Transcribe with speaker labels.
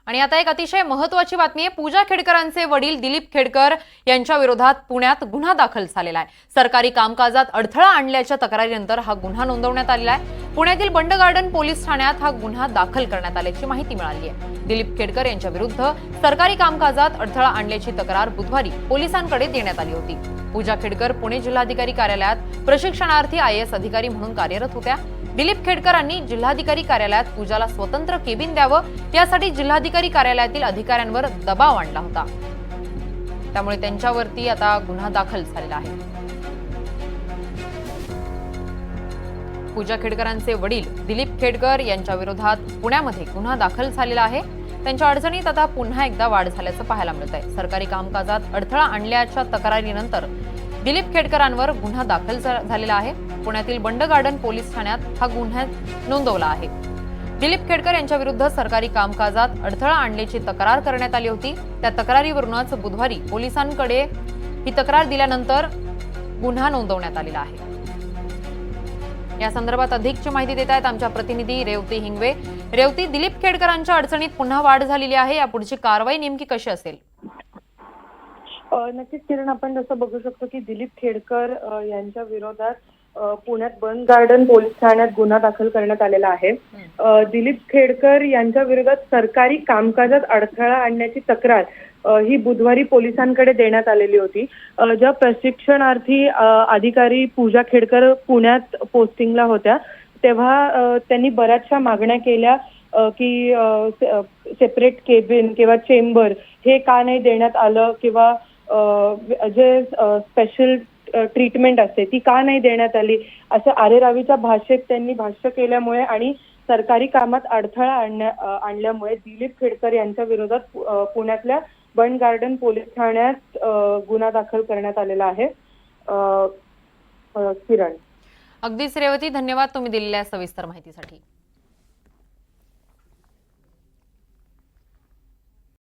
Speaker 1: आणि आता एक अतिशय महत्त्वाची बातमी आहे। पूजा खेडकरांचे वडील दिलीप खेडकर यांच्या विरोधात पुण्यात गुन्हा दाखल झालेला आहे। सरकारी कामकाजात अडथळा आणल्याच्या तक्रारीनंतर हा गुन्हा नोंदवण्यात आलेला आहे। पुण्यातील बंड गार्डन पोलीस ठाण्यात हा गुन्हा दाखल करण्यात आल्याची माहिती मिळाली आहे। दिलीप खेडकर यांच्या विरुद्ध सरकारी कामकाजात अडथळा आणल्याची तक्रार बुधवारी पोलिसांकडे देण्यात आली होती। पूजा खेडकर पुणे जिल्हाधिकारी कार्यालयात प्रशिक्षणार्थी IAS अधिकारी म्हणून कार्यरत होत्या। दिलीप खेडकरांनी जिल्हाधिकारी कार्यालयात पूजाला स्वतंत्र केबिन द्यावं यासाठी जिल्हाधिकारी कार्यालयातील अधिकाऱ्यांवर दबाव आणला होता। त्यामुळे त्यांच्यावरती आता गुन्हा दाखल झालेला आहे। पूजा खेडकरांचे वडील दिलीप खेडकर यांच्या विरोधात पुण्यामध्ये गुन्हा दाखल झालेला आहे। त्यांच्या अडचणीत आता पुन्हा एकदा वाढ झाल्याचं पाहायला मिळत आहे। सरकारी कामकाजात अडथळा आणल्याच्या तक्रारीनंतर दिलीप खेडकरांवर गुन्हा दाखल झालेला आहे। पुण्यातील बंड गार्डन पोलीस ठाण्यात हा गुन्हा नोंदवला आहे। दिलीप खेडकर यांच्या विरुद्ध सरकारी कामकाजात अडथळा आणल्याची तक्रार करण्यात आली होती। त्या तक्रारीवरूनच बुधवारी पोलिसांकडे ही तक्रार दिल्यानंतर गुन्हा नोंदवण्यात आलेला आहे। या संदर्भात अधिकची माहिती देत आहेत आमच्या प्रतिनिधी रेवती हिंगवे। रेवती, दिलीप खेडकरांच्या अडचणीत पुन्हा वाढ झालेली आहे, यापुढची कारवाई नेमकी कशी असेल?
Speaker 2: नक्कीच किरण, आपण जसं बघू शकतो की दिलीप खेडकर यांच्या विरोधात पुण्यात बंड गार्डन पोलीस ठाण्यात गुन्हा दाखल करण्यात आलेला आहे। दिलीप खेडकर यांच्या विरोधात सरकारी कामकाजात अडथळा आणण्याची तक्रार ही बुधवारी पोलिसांकडे देण्यात आलेली होती। ज्या प्रशिक्षणार्थी अधिकारी पूजा खेडकर पुण्यात पोस्टिंगला होत्या तेव्हा त्यांनी बऱ्याचशा मागण्या केल्या की सेपरेट केबिन किंवा चेंबर हे का नाही देण्यात आलं, किंवा जे स्पेशल ट्रीटमेंट असते ती का नाही देण्यात आली, असं आरेरावीच्या भाषेत त्यांनी भाष्य केल्यामुळे आणि सरकारी कामात अडथळा आणल्यामुळे दिलीप खेडकर यांच्या विरोधात पुण्यातल्या बंड गार्डन पोलीस ठाण्यात गुन्हा दाखल करण्यात आलेला आहे। किरण,
Speaker 1: अगदीच रेवती, धन्यवाद तुम्ही दिलेल्या सविस्तर माहितीसाठी।